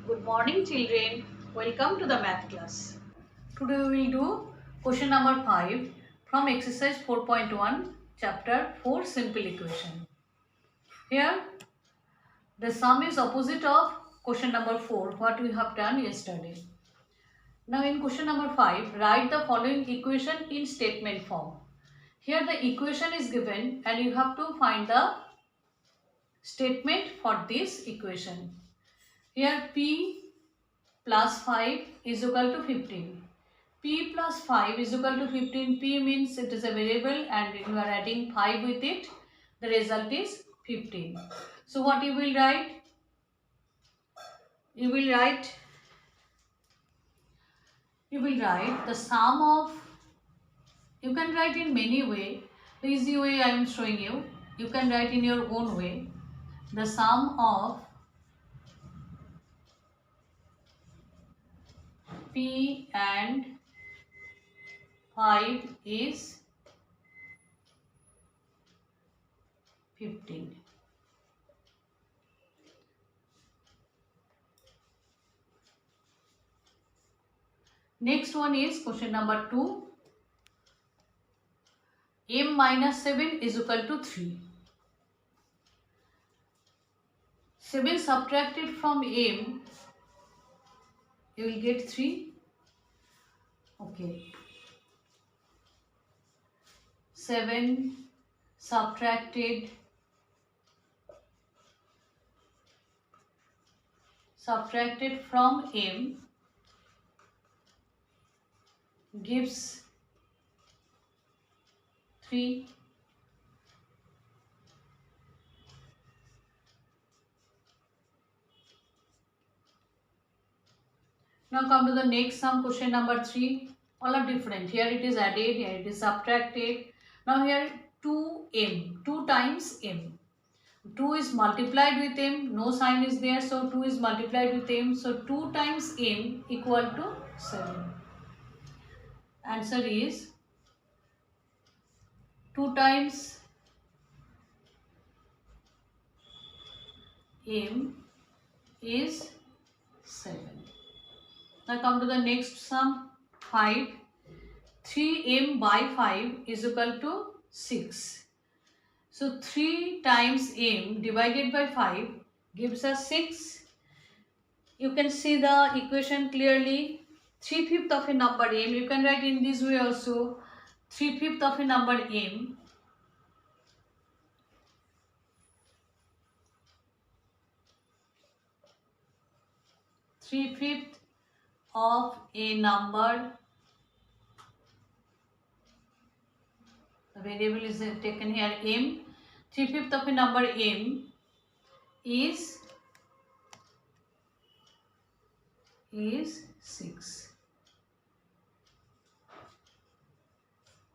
Good morning children. Welcome to the math class. Today we will do question number 5 from exercise 4.1 chapter 4 simple equation. Here the sum is opposite of question number 4 what we have done yesterday. Now in question number 5 write the following equation in statement form. Here the equation is given and you have to find the statement for this equation. Here P plus 5 is equal to 15. P plus 5 is equal to 15. P means it is a variable and you are adding 5 with it. The result is 15. So what you will write? You will write the sum of, you can write in many way. The easy way I am showing you. You can write in your own way. The sum of P and 5 is 15. Next one is question number 2. M minus 7 is equal to 3. 7 subtracted from M, you will get 3. Okay. 7 subtracted from M gives 3. Now come to the next sum, question number 3. All are different. Here it is added, here it is subtracted. Now here 2m, 2 times m. 2 is multiplied with m, no sign is there, so 2 is multiplied with m. So 2 times m equal to 7. Answer is 2 times m is 7. Now come to the next sum, 5. 3m by 5 is equal to 6. So 3 times m divided by 5 gives us 6. You can see the equation clearly. 3/5 of a number m, you can write in this way also. 3/5 of a number m three-fifth of a number, the variable is taken here m, 3/5 of a number m is 6.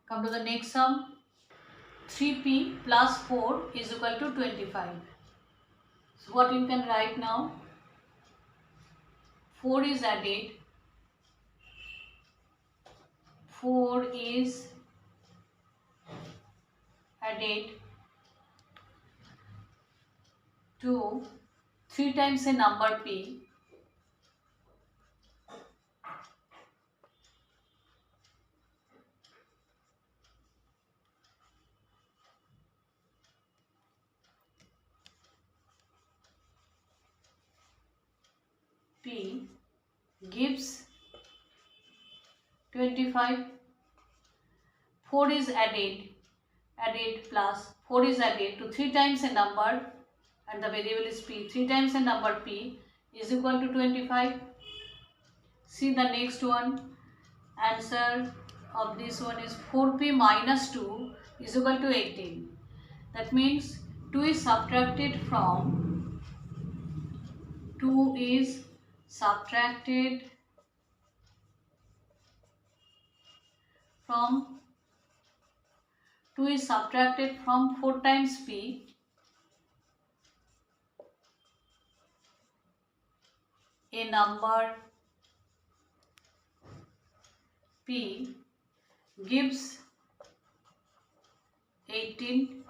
Come to the next sum, 3p plus 4 is equal to 25. So what you can write now? 4 is added, 4 is added to 3 times a number p, p gives 25. 4 is added plus 4 is added to 3 times a number and the variable is p. 3 times a number p is equal to 25. See the next one. Answer of this one is 4p minus 2 is equal to 18. That means 2 is subtracted from 2 is subtracted from 2 is subtracted from 4 times p a number p gives 18.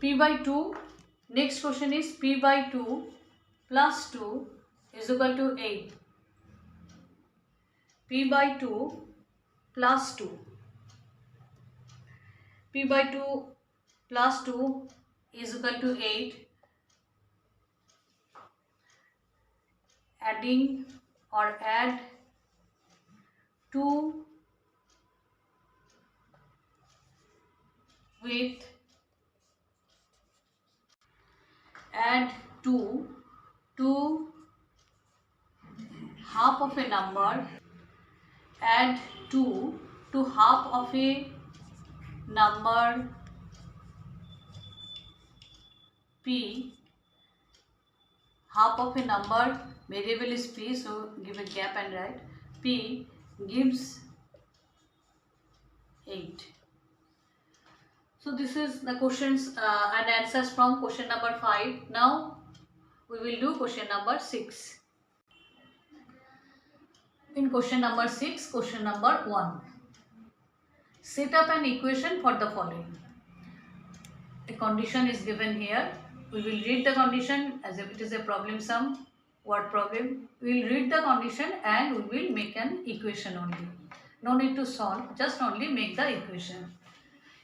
P by 2. Next question is P by 2 plus 2 is equal to 8. P by 2 plus 2. P by 2 plus 2 is equal to 8. Adding or add 2 with add 2 to half of a number, add 2 to half of a number P, half of a number, variable is P, so give a gap and write P gives 8. So this is the questions and answers from question number 5. Now we will do question number 6. In question number 6, question number 1. Set up an equation for the following. A condition is given here. We will read the condition as if it is a problem sum, word problem. We will read the condition and we will make an equation only. No need to solve, just only make the equation.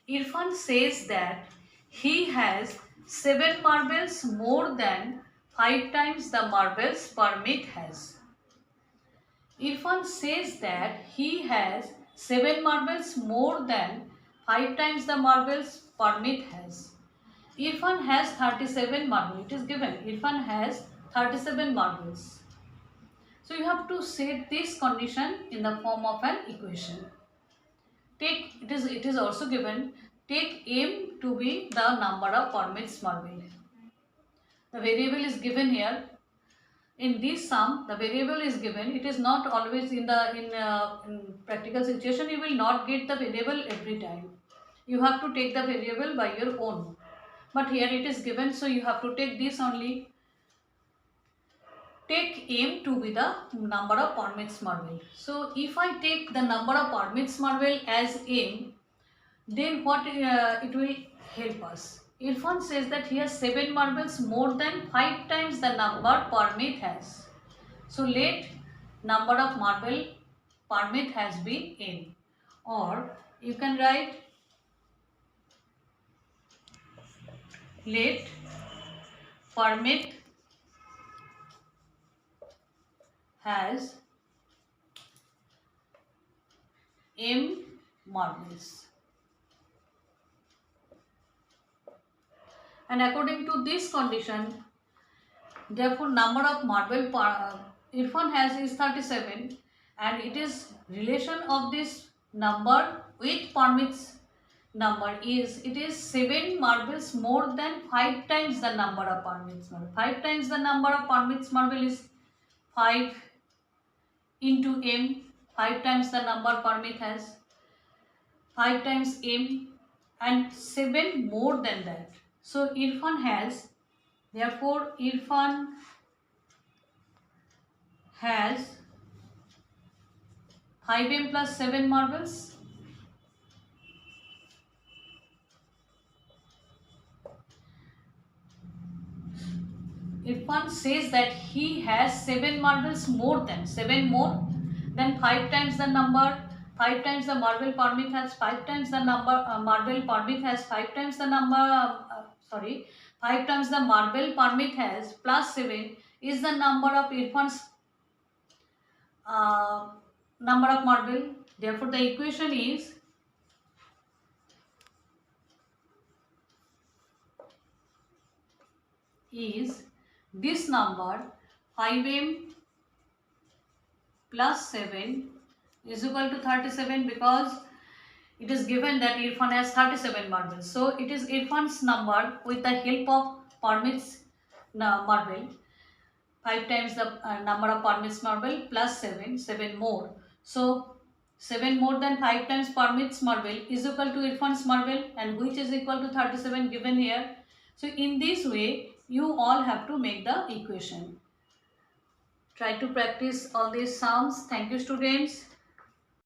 Irfan says that he has 7 marbles more than 5 times the marbles Parmit has. Irfan says that he has 7 marbles more than 5 times the marbles Parmit has. Irfan has 37 marbles. It is given. Irfan has 37 marbles. So you have to set this condition in the form of an equation. Take it is also given. Take M to be the number of Parmit's marble. The variable is given here. In this sum, the variable is given. It is not always in practical situation. You will not get the variable every time. You have to take the variable by your own. But here it is given, so you have to take this only. Take M to be the number of Parmit's marble. So if I take the number of Parmit's marble as M, then what it will help us? Irfan says that he has 7 marbles more than 5 times the number Parmit has. So let number of marble Parmit has be N. Or you can write let Parmit has M marbles. And according to this condition, therefore number of marble Irfan has is 37, and it is relation of this number with Parmit's number is it is 7 marbles more than 5 times the number of Parmit's marble. 5 times the number of Parmit's marble is 5 into M. 5 times the number Parmit has, 5 times M, and 7 more than that. So Irfan has, therefore Irfan has 5M plus 7 marbles. Irfan says that he has 7 marbles more than 7 more than 5 times the number. 5 times the marble Parmit has, 5 times the number marble Parmit has, 5 times the number 5 times the marble Parmit has plus 7 is the number of Irfan's number of marble. Therefore the equation is this number 5M plus 7 is equal to 37, because it is given that Irfan has 37 marbles. So it is Irfan's number with the help of Parmit's marble. 5 times the number of Parmit's marble plus 7 more. So 7 more than 5 times Parmit's marble is equal to Irfan's marble, and which is equal to 37 given here. So in this way you all have to make the equation. Try to practice all these sums. Thank you, students.